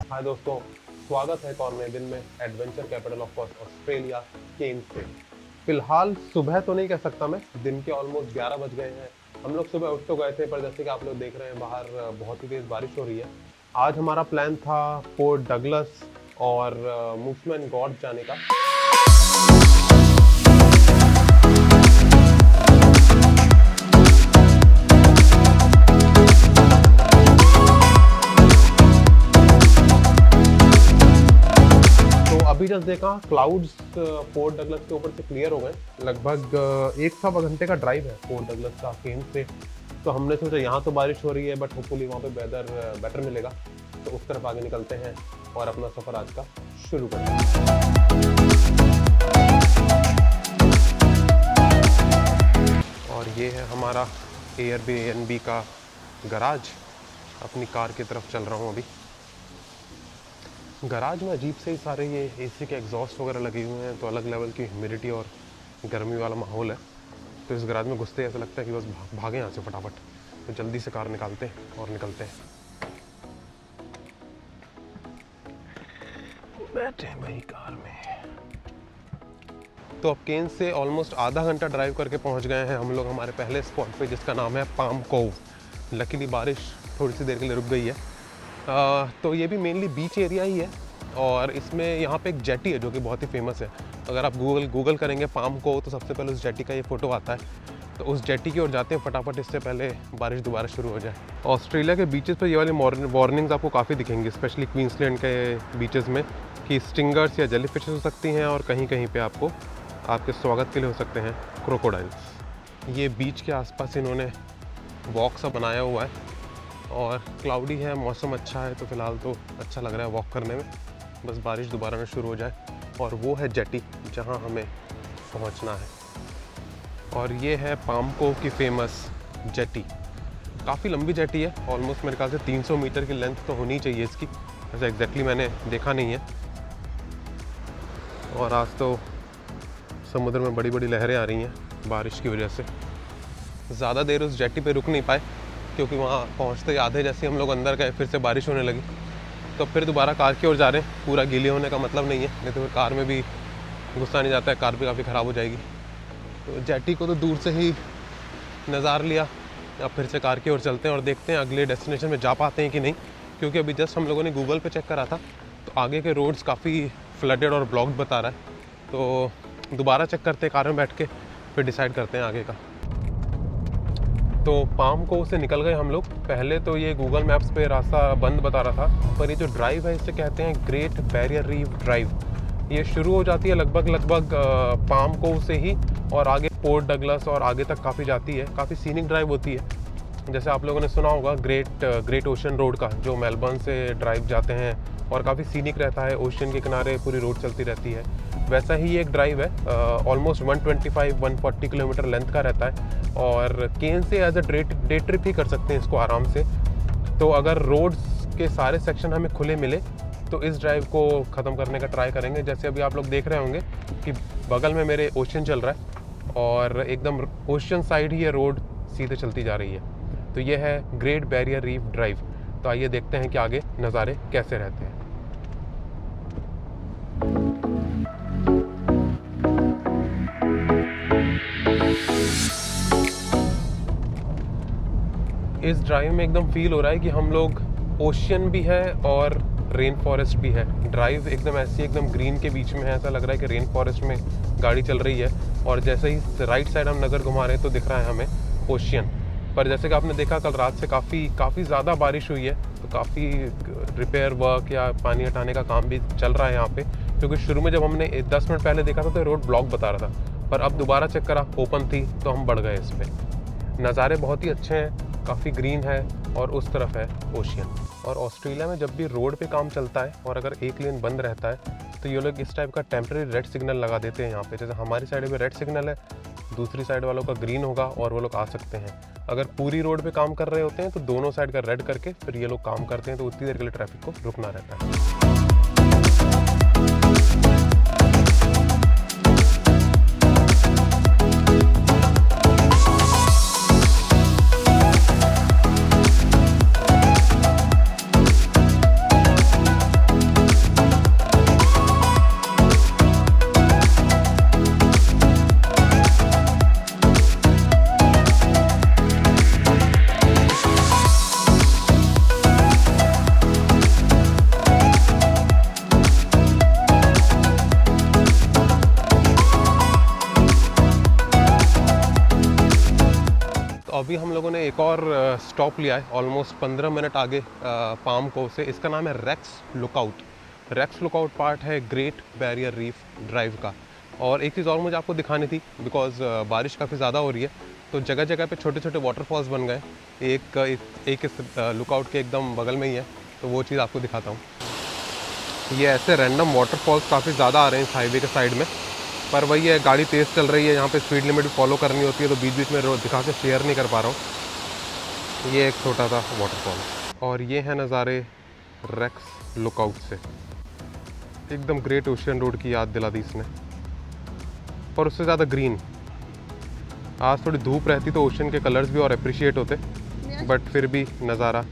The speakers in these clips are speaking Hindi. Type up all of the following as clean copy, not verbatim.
हाय दोस्तों, स्वागत है एक और नए दिन में adventure capital of Australia Cairns से। फिलहाल सुबह तो नहीं कह सकता मैं, दिन के ऑलमोस्ट 11 बज गए हैं। हम लोग सुबह उठ तो गए थे, पर जैसे कि आप लोग देख रहे हैं बाहर बहुत ही तेज बारिश हो रही है। आज हमारा प्लान था पोर्ट डगलस और मूसमैन गॉर्ज जाने का। अभी जस्ट देखा क्लाउड्स पोर्ट डगलस के ऊपर से क्लियर हो गए। लगभग 1 घंटे का ड्राइव है पोर्ट डगलस का केन्स से। तो हमने सोचा यहाँ तो बारिश हो रही है, बट होपफुली वहाँ पे वेदर बेटर मिलेगा, तो उस तरफ आगे निकलते हैं और अपना सफ़र आज का शुरू करते हैं। और ये है हमारा एयरबीएनबी का गराज। अपनी कार की तरफ चल रहा हूँ अभी। गराज में अजीब से ही सारे ये एसी के एग्जॉस्ट वगैरह लगे हुए हैं, तो अलग लेवल की ह्यूमिडिटी और गर्मी वाला माहौल है। तो इस गराज में घुसते ऐसा लगता है कि बस भागें यहाँ से फटाफट। तो जल्दी से कार निकालते हैं और निकलते हैं। बैठे भाई कार में। तो अब केन्स से ऑलमोस्ट आधा घंटा ड्राइव करके पहुँच गए हैं हम लोग हमारे पहले स्पॉट पे, जिसका नाम है पाम कोव। लकीली बारिश थोड़ी सी देर के लिए रुक गई है। तो ये भी मेनली बीच एरिया ही है, और इसमें यहाँ पे एक जेटी है जो कि बहुत ही फेमस है। अगर आप गूगल करेंगे पाम को, तो सबसे पहले उस जेटी का ये फ़ोटो आता है। तो उस जेटी की ओर जाते हैं फटाफट, इससे पहले बारिश दोबारा शुरू हो जाए। ऑस्ट्रेलिया के बीचेस पर ये वाली वार्निंग्स आपको काफ़ी दिखेंगी, स्पेशली क्वींसलैंड के बीचेस में, कि स्टिंगर्स या जेलीफिश हो सकती हैं, और कहीं कहीं पे आपको आपके स्वागत के लिए हो सकते हैं क्रोकोडाइल्स। ये बीच के आसपास इन्होंने वॉक सा बनाया हुआ है, और क्लाउडी है, मौसम अच्छा है, तो फ़िलहाल तो अच्छा लग रहा है वॉक करने में। बस बारिश दोबारा ना शुरू हो जाए। और वो है जेटी जहाँ हमें पहुँचना है, और ये है पाम कोव की फेमस जेटी। काफ़ी लंबी जेटी है, ऑलमोस्ट मेरे ख्याल से 300 मीटर की लेंथ तो होनी चाहिए इसकी। ऐसा एग्जैक्टली मैंने देखा नहीं है। और आज तो समुद्र में बड़ी बड़ी लहरें आ रही हैं बारिश की वजह से। ज़्यादा देर उस जेटी पे रुक नहीं पाए, क्योंकि वहाँ पहुँचते ही आधे जैसे हम लोग अंदर गए फिर से बारिश होने लगी। तो फिर दोबारा कार की ओर जा रहे हैं। पूरा गीले होने का मतलब नहीं है, नहीं तो फिर कार में भी गुस्सा नहीं जाता है, कार भी काफ़ी ख़राब हो जाएगी। तो जेटी को तो दूर से ही नज़ार लिया। अब फिर से कार की ओर चलते हैं और देखते हैं अगले डेस्टिनेशन में जा पाते हैं कि नहीं, क्योंकि अभी जस्ट हम लोगों ने गूगल पे चेक करा था, तो आगे के रोड्स काफ़ी फ्लडेड और ब्लॉक्ड बता रहा है। तो दोबारा चेक करते हैं कार में बैठ के, फिर डिसाइड करते हैं आगे का। तो पाम कोव से निकल गए हम लोग। पहले तो ये गूगल मैप्स पे रास्ता बंद बता रहा था, पर ये जो ड्राइव है इसे कहते हैं ग्रेट बैरियर रीफ ड्राइव। ये शुरू हो जाती है लगभग पाम कोव से ही, और आगे पोर्ट डगलस और आगे तक काफ़ी जाती है। काफ़ी सीनिक ड्राइव होती है। जैसे आप लोगों ने सुना होगा ग्रेट ओशन रोड का, जो मेलबर्न से ड्राइव जाते हैं, और काफ़ी सीनिक रहता है। ओशन के किनारे पूरी रोड चलती रहती है। वैसा ही एक ड्राइव है, ऑलमोस्ट 125-140 किलोमीटर लेंथ का रहता है, और केन्स से एज अ डे ट्रिप ही कर सकते हैं इसको आराम से। तो अगर रोड्स के सारे सेक्शन हमें खुले मिले तो इस ड्राइव को ख़त्म करने का ट्राई करेंगे। जैसे अभी आप लोग देख रहे होंगे कि बगल में मेरे ओशन चल रहा है, और एकदम ओशन साइड ही ये रोड सीधे चलती जा रही है। तो ये है ग्रेट बैरियर रीफ ड्राइव। तो आइए देखते हैं कि आगे नज़ारे कैसे रहते हैं। इस ड्राइव में एकदम फील हो रहा है कि हम लोग, ओशियन भी है और रेन फॉरेस्ट भी है। ड्राइव एकदम ऐसी एकदम ग्रीन के बीच में है, ऐसा लग रहा है कि रेन फॉरेस्ट में गाड़ी चल रही है। और जैसे ही राइट साइड हम नज़र घुमा रहे हैं तो दिख रहा है हमें ओशियन। पर जैसे कि आपने देखा कल रात से काफ़ी ज़्यादा बारिश हुई है, तो काफ़ी रिपेयर वर्क या पानी हटाने का काम भी चल रहा है यहाँ पे। क्योंकि शुरू में जब हमने 10 मिनट पहले देखा था तो रोड ब्लॉक बता रहा था, पर अब दोबारा चेक करा ओपन थी, तो हम बढ़ गए इस पर। नज़ारे बहुत ही अच्छे हैं, काफ़ी ग्रीन है, और उस तरफ है ओशियन। और ऑस्ट्रेलिया में जब भी रोड पे काम चलता है और अगर एक लेन बंद रहता है, तो ये लोग इस टाइप का टेम्परेरी रेड सिग्नल लगा देते हैं यहाँ पे। जैसे हमारी साइड में रेड सिग्नल है, दूसरी साइड वालों का ग्रीन होगा और वो लोग आ सकते हैं। अगर पूरी रोड पे काम कर रहे होते हैं तो दोनों साइड का रेड करके फिर ये लोग काम करते हैं, तो उतनी देर के लिए ट्रैफिक को रुकना रहता है। अभी हम लोगों ने एक और स्टॉप लिया है ऑलमोस्ट 15 मिनट आगे पाम कोव से। इसका नाम है Rex Lookout. Rex Lookout part है ग्रेट बैरियर रीफ ड्राइव का। और एक चीज़ और मुझे आपको दिखानी थी, बिकॉज बारिश काफ़ी ज़्यादा हो रही है तो जगह जगह पे छोटे छोटे वाटरफॉल्स बन गए। एक इस लुकआउट के एकदम बगल में ही है, तो वो चीज़ आपको दिखाता हूँ। ये ऐसे रैंडम वाटरफॉल्स काफ़ी ज़्यादा आ रहे हैं इस हाईवे के साइड में, पर वही है गाड़ी तेज़ चल रही है, यहाँ पे स्पीड लिमिट भी फॉलो करनी होती है, तो बीच बीच में रोड दिखा के शेयर नहीं कर पा रहा हूँ। ये एक छोटा सा वाटरफॉल और ये है नज़ारे रेक्स लुकआउट से। एकदम ग्रेट ओशियन रोड की याद दिला दी इसने, पर उससे ज़्यादा ग्रीन। आज थोड़ी धूप रहती तो ओशन के कलर्स भी और अप्रिशिएट होते, बट फिर भी नज़ारा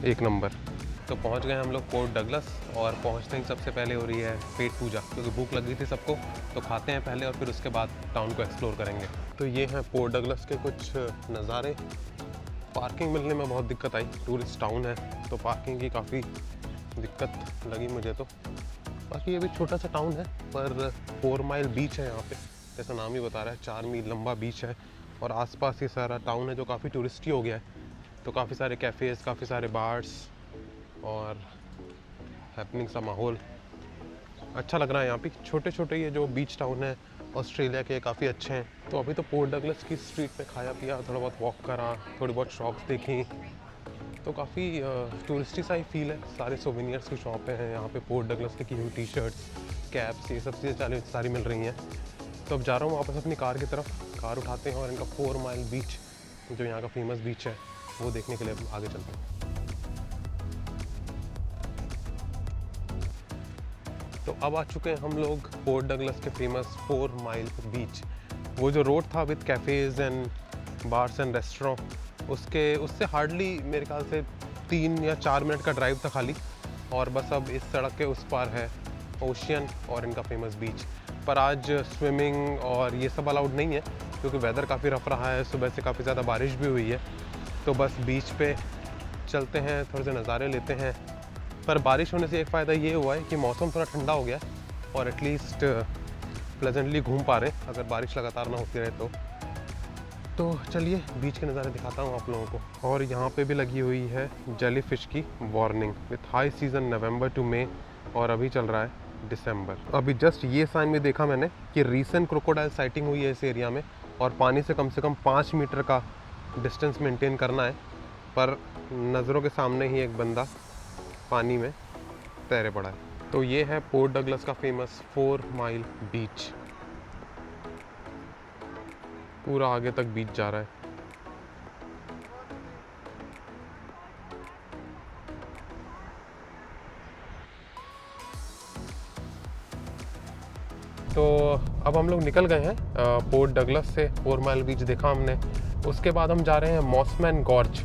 एक नंबर। तो पहुंच गए हम लोग पोर्ट डगलस और पहुंचते ही सबसे पहले हो रही है पेट पूजा, क्योंकि भूख लगी थी सबको, तो खाते हैं पहले और फिर उसके बाद टाउन को एक्सप्लोर करेंगे। तो ये हैं पोर्ट डगलस के कुछ नज़ारे। पार्किंग मिलने में बहुत दिक्कत आई, टूरिस्ट टाउन है तो पार्किंग की काफ़ी दिक्कत लगी मुझे तो। बाकी ये भी छोटा सा टाउन है, पर 4 माइल बीच है यहाँ पे, जैसा नाम ही बता रहा है 4 मील लंबा बीच है और आसपास ये सारा टाउन है जो काफ़ी टूरिस्टी हो गया है। तो काफ़ी सारे कैफ़ेज़, काफ़ी सारे बार्स और हैपनिंग सा माहौल अच्छा लग रहा है यहाँ पे। छोटे छोटे ये जो बीच टाउन है ऑस्ट्रेलिया के काफ़ी अच्छे हैं। तो अभी तो पोर्ट डगलस की स्ट्रीट पे खाया पिया, थोड़ा बहुत वॉक करा, थोड़ी बहुत शॉप्स देखी, तो काफ़ी टूरिस्टी सा ही फील है। सारे सोवेनियर्स की शॉपें हैं यहाँ पे, पोर्ट डगलस की हुई टी शर्ट्स, कैप्स, ये सब चीज़ें सारी मिल रही हैं। तो अब जा रहा हूँ वापस अपनी कार की तरफ। कार उठाते हैं और इनका 4 माइल बीच जो यहाँ का फेमस बीच है वो देखने के लिए आगे चलते हैं। तो अब आ चुके हैं हम लोग पोर्ट डगलस के फेमस 4 माइल बीच। वो जो रोड था with cafes and bars and restaurant, उससे हार्डली मेरे ख्याल से 3 या 4 मिनट का ड्राइव था खाली। और बस अब इस सड़क के उस पार है ओशियन और इनका फेमस बीच। पर आज स्विमिंग और ये सब अलाउड नहीं है, क्योंकि वेदर काफ़ी रफ रहा है, सुबह से काफ़ी ज़्यादा बारिश भी हुई है। तो बस बीच पे चलते हैं, थोड़े से नज़ारे लेते हैं। पर बारिश होने से एक फ़ायदा ये हुआ है कि मौसम थोड़ा ठंडा हो गया और एटलीस्ट प्लेजेंटली घूम पा रहे हैं, अगर बारिश लगातार ना होती रहे तो चलिए बीच के नज़ारे दिखाता हूँ आप लोगों को। और यहाँ पे भी लगी हुई है जेली फिश की warning with high season November to May, और अभी चल रहा है दिसंबर। अभी जस्ट ये साइन में देखा मैंने कि रीसेंट क्रोकोडाइल साइटिंग हुई है इस एरिया में, और पानी से कम 5 मीटर का डिस्टेंस मेंटेन करना है। पर नज़रों के सामने ही एक बंदा पानी में तैरे पड़ा है। तो ये है पोर्ट डगलस का फेमस 4 माइल बीच। पूरा आगे तक बीच जा रहा है। तो अब हम लोग निकल गए हैं पोर्ट डगलस से। 4 माइल बीच देखा हमने, उसके बाद हम जा रहे हैं मॉसमैन गॉर्ज।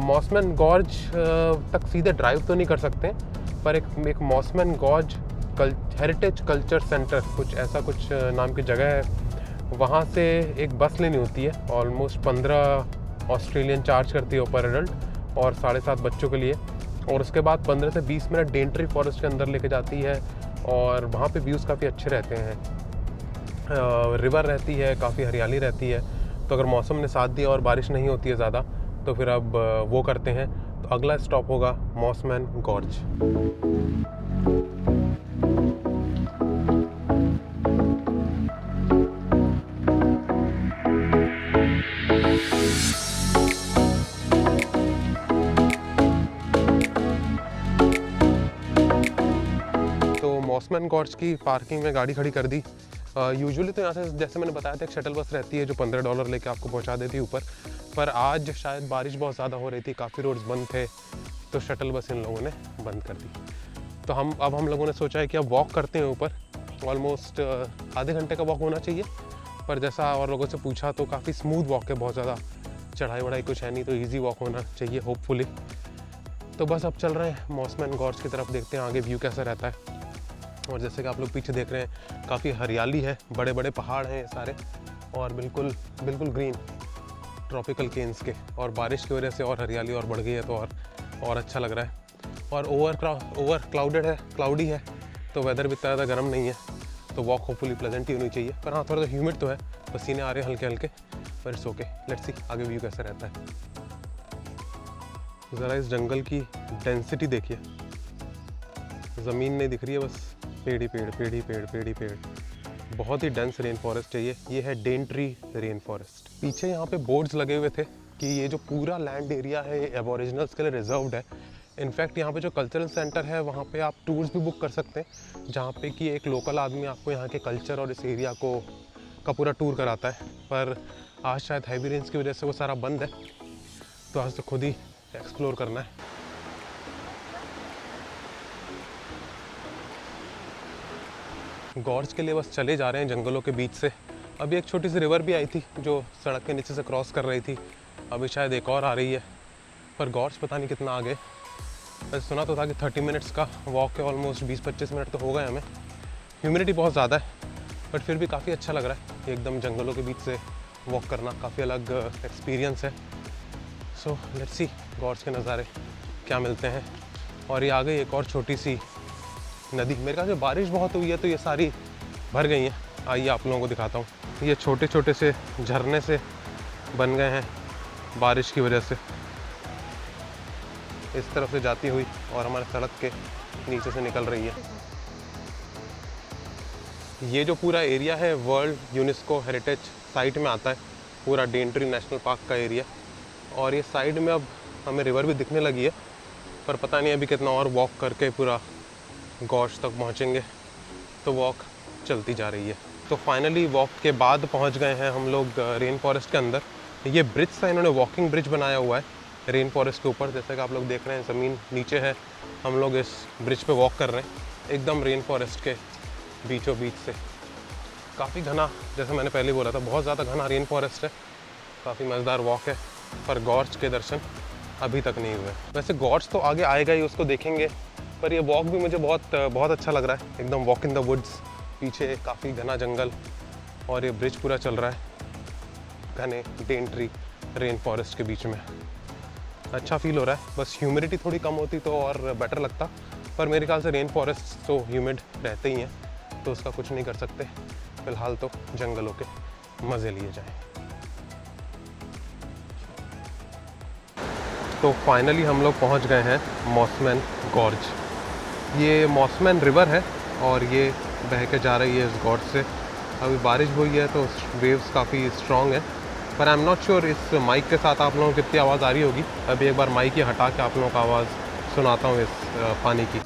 मॉसमैन गॉर्ज तक सीधे ड्राइव तो नहीं कर सकते, पर एक मॉसमैन गॉर्ज हेरिटेज कल्चर सेंटर कुछ नाम की जगह है, वहाँ से एक बस लेनी होती है। ऑलमोस्ट 15 ऑस्ट्रेलियन चार्ज करती है पर एडल्ट, और 7.5 बच्चों के लिए। और उसके बाद 15 से 20 मिनट डेंट्री फॉरेस्ट के अंदर लेके जाती है, और वहाँ पे व्यूज़ काफ़ी अच्छे रहते हैं। रिवर रहती है, काफ़ी हरियाली रहती है। तो अगर मौसम ने साथ दिया और बारिश नहीं होती है ज़्यादा, तो फिर अब वो करते हैं। तो अगला स्टॉप होगा मॉसमैन गॉर्ज। तो मॉसमैन गॉर्ज की पार्किंग में गाड़ी खड़ी कर दी। यूजुअली तो यहाँ से, जैसे मैंने बताया था, एक शटल बस रहती है जो $15 लेके आपको पहुँचा देती है ऊपर। पर आज शायद बारिश बहुत ज़्यादा हो रही थी, काफ़ी रोड्स बंद थे, तो शटल बस इन लोगों ने बंद कर दी। तो हम लोगों ने सोचा है कि अब वॉक करते हैं ऊपर। ऑलमोस्ट आधे घंटे का वॉक होना चाहिए, पर जैसा और लोगों से पूछा तो काफ़ी स्मूथ वॉक है, बहुत ज़्यादा चढ़ाई वढ़ाई कुछ है नहीं, तो ईजी वॉक होना चाहिए होपफुली। तो बस अब चल रहे हैं मॉसमैन गॉर्ज की तरफ, देखते हैं आगे व्यू कैसा रहता है। और जैसे कि आप लोग पीछे देख रहे हैं, काफ़ी हरियाली है, बड़े बड़े पहाड़ हैं ये सारे, और बिल्कुल ग्रीन ट्रॉपिकल केन्स के। और बारिश की वजह से और हरियाली और बढ़ गई है, तो और अच्छा लग रहा है। और ओवर क्लाउडी है, तो वेदर भी इतना ज़्यादा गर्म नहीं है, तो वॉक होपफुली प्लेजेंट ही होनी चाहिए। पर हाँ, थोड़ा सा ह्यूमिड तो है, पसीने आ रहे हैं हल्के हल्के, पर इट्स ओके, लेट्स सी आगे व्यू कैसा रहता है। ज़रा इस जंगल की डेंसिटी देखिए, ज़मीन नहीं दिख रही है, बस पेड़ ही पेड़, पेड़ ही पेड़, पेड़ ही पेड़। बहुत ही डेंस रेन फॉरेस्ट है ये है डेनट्री रेन फॉरेस्ट। पीछे यहाँ पे बोर्ड्स लगे हुए थे कि ये जो पूरा लैंड एरिया है ये एबोरिजिनल्स के लिए रिजर्व्ड है। इनफैक्ट यहाँ पे जो कल्चरल सेंटर है वहाँ पे आप टूर्स भी बुक कर सकते हैं, जहाँ पे कि एक लोकल आदमी आपको यहाँ के कल्चर और इस एरिया का पूरा टूर कराता है। पर आज शायद हैवी रेन्स की वजह से वो सारा बंद है, तो आज तो खुद ही एक्सप्लोर करना है। गॉर्ज के लिए बस चले जा रहे हैं जंगलों के बीच से। अभी एक छोटी सी रिवर भी आई थी जो सड़क के नीचे से क्रॉस कर रही थी, अभी शायद एक और आ रही है, पर गॉर्ज पता नहीं कितना आगे। वैसे सुना तो था कि 30 मिनट्स का वॉक है, ऑलमोस्ट 20-25 मिनट तो हो गए हमें। ह्यूमिडिटी बहुत ज़्यादा है, बट फिर भी काफ़ी अच्छा लग रहा है एकदम जंगलों के बीच से वॉक करना, काफ़ी अलग एक्सपीरियंस है। सो लेट्स सी गॉर्ज के नज़ारे क्या मिलते हैं। और ये आ गई एक और छोटी सी नदी, मेरे ख्याल से बारिश बहुत हुई है तो ये सारी भर गई हैं। आइए आप लोगों को दिखाता हूँ, ये छोटे छोटे से झरने से बन गए हैं बारिश की वजह से, इस तरफ से जाती हुई और हमारे सड़क के नीचे से निकल रही है। ये जो पूरा एरिया है वर्ल्ड यूनेस्को हेरिटेज साइट में आता है, पूरा डेनट्री नेशनल पार्क का एरिया। और ये साइड में अब हमें रिवर भी दिखने लगी है, पर पता नहीं अभी कितना और वॉक करके पूरा गॉर्ज तक पहुँचेंगे, तो वॉक चलती जा रही है। तो फाइनली वॉक के बाद पहुँच गए हैं हम लोग रेन फॉरेस्ट के अंदर। ये ब्रिज था, इन्होंने वॉकिंग ब्रिज बनाया हुआ है रेन फॉरेस्ट के ऊपर, जैसे कि आप लोग देख रहे हैं ज़मीन नीचे है, हम लोग इस ब्रिज पे वॉक कर रहे हैं एकदम रेन फॉरेस्ट के बीचों बीच से। काफ़ी घना, जैसे मैंने पहले बोला था, बहुत ज़्यादा घना रेन फॉरेस्ट है, काफ़ी मज़ेदार वॉक है, पर गॉर्ज के दर्शन अभी तक नहीं हुए। वैसे गॉर्ज तो आगे आएगा ही, उसको देखेंगे, पर ये वॉक भी मुझे बहुत अच्छा लग रहा है, एकदम वॉक इन द वुड्स। पीछे काफ़ी घना जंगल और ये ब्रिज पूरा चल रहा है घने डेनट्री रेन फॉरेस्ट के बीच में। अच्छा फील हो रहा है, बस ह्यूमिडिटी थोड़ी कम होती तो और बेटर लगता, पर मेरे ख्याल से रेन फॉरेस्ट तो ह्यूमिड रहते ही हैं, तो उसका कुछ नहीं कर सकते। फ़िलहाल तो जंगलों के मज़े लिए जाएं। तो फाइनली हम लोग पहुंच गए हैं मॉसमैन गॉर्ज। ये मॉसमैन रिवर है और ये बह के जा रही है इस गॉर्ज से। अभी बारिश हुई है तो वेव्स काफ़ी स्ट्रॉन्ग है, पर आई एम नॉट श्योर इस माइक के साथ आप लोगों को कितनी आवाज़ आ रही होगी। अभी एक बार माइक ही हटा के आप लोगों को आवाज़ सुनाता हूँ इस पानी की।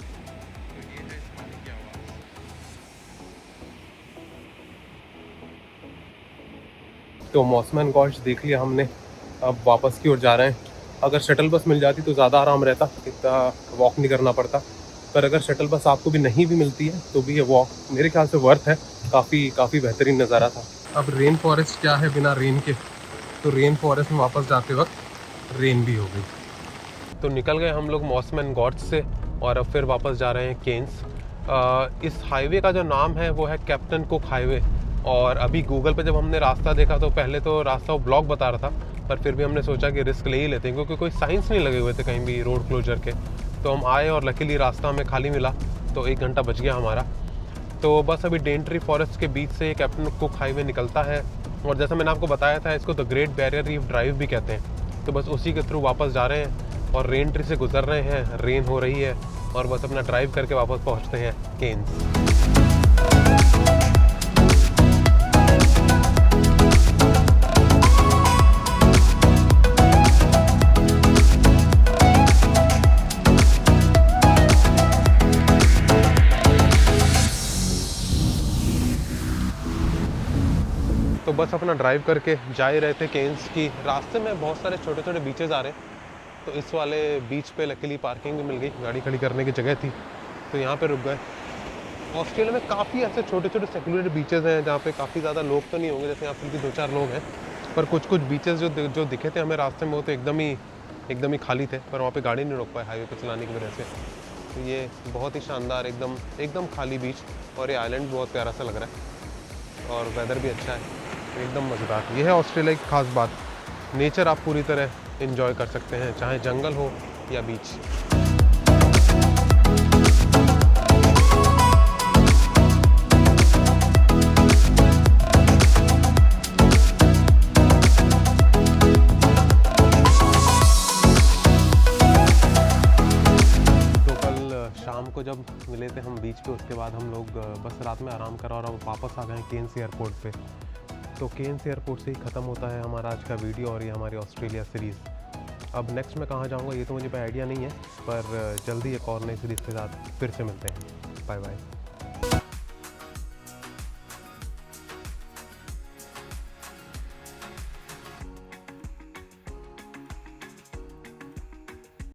तो मॉसमैन गॉर्ज देख लिया हमने, अब वापस की ओर जा रहे हैं। अगर शटल बस मिल जाती तो ज़्यादा आराम रहता, इतना वॉक नहीं करना पड़ता, पर अगर शटल बस आपको भी नहीं भी मिलती है तो भी ये वॉक मेरे ख्याल से वर्थ है। काफ़ी बेहतरीन नज़ारा था। अब रेन फॉरेस्ट क्या है बिना रेन के, तो रेन फॉरेस्ट में वापस जाते वक्त रेन भी हो गई। तो निकल गए हम लोग मॉसमैन गॉर्ज से और अब फिर वापस जा रहे हैं केन्स। इस हाईवे का जो नाम है वो है कैप्टन कुक हाईवे। और अभी गूगल पे जब हमने रास्ता देखा तो पहले तो रास्ता वो ब्लॉक बता रहा था, पर फिर भी हमने सोचा कि रिस्क ले ही लेते हैं, क्योंकि कोई साइंस नहीं लगे हुए थे कहीं भी रोड क्लोजर के। तो हम आए और लकीली रास्ता हमें खाली मिला, तो 1 घंटा बच गया हमारा। तो बस अभी डेनट्री फॉरेस्ट के बीच से कैप्टन कुक हाईवे निकलता है, और जैसा मैंने आपको बताया था इसको the great Barrier Reef drive भी कहते हैं। तो बस उसी के थ्रू वापस जा रहे हैं और रेन ट्री से गुजर रहे हैं, रेन हो रही है, और बस अपना ड्राइव करके वापस पहुँचते हैं केन्स। तो बस अपना ड्राइव करके जा ही रहे थे केन्स की। रास्ते में बहुत सारे छोटे छोटे बीचेस आ रहे हैं, तो इस वाले बीच पे लकीली पार्किंग भी मिल गई, गाड़ी खड़ी करने की जगह थी, तो यहाँ पे रुक गए। ऑस्ट्रेलिया में काफ़ी ऐसे छोटे छोटे सेक्लूडेड बीचेस हैं जहाँ पे काफ़ी ज़्यादा लोग तो नहीं होंगे, जैसे यहाँ फिर भी 2-4 लोग हैं, पर कुछ बीचेस जो दिखे थे हमें रास्ते में वो तो एकदम ही खाली थे, पर वहाँ पे गाड़ी नहीं रोक पाए हाईवे पे चलाने की वजह से। तो ये बहुत ही शानदार एकदम खाली बीच, और ये आइलैंड बहुत प्यारा सा लग रहा है और वेदर भी अच्छा है, एकदम मज़ेदार। ये है ऑस्ट्रेलिया की खास बात, नेचर आप पूरी तरह एंजॉय कर सकते हैं, चाहे जंगल हो या बीच। शाम को जब मिले थे हम बीच पे, उसके बाद हम लोग बस रात में आराम करा और अब वापस आ गए केन्स एयरपोर्ट पे। तो केन्स एयरपोर्ट से ही ख़त्म होता है हमारा आज का वीडियो और ये हमारी ऑस्ट्रेलिया सीरीज़। अब नेक्स्ट मैं कहाँ जाऊँगा ये तो मुझे कोई आइडिया नहीं है, पर जल्दी एक और नई सीरीज़ के साथ फिर से मिलते हैं। Bye bye.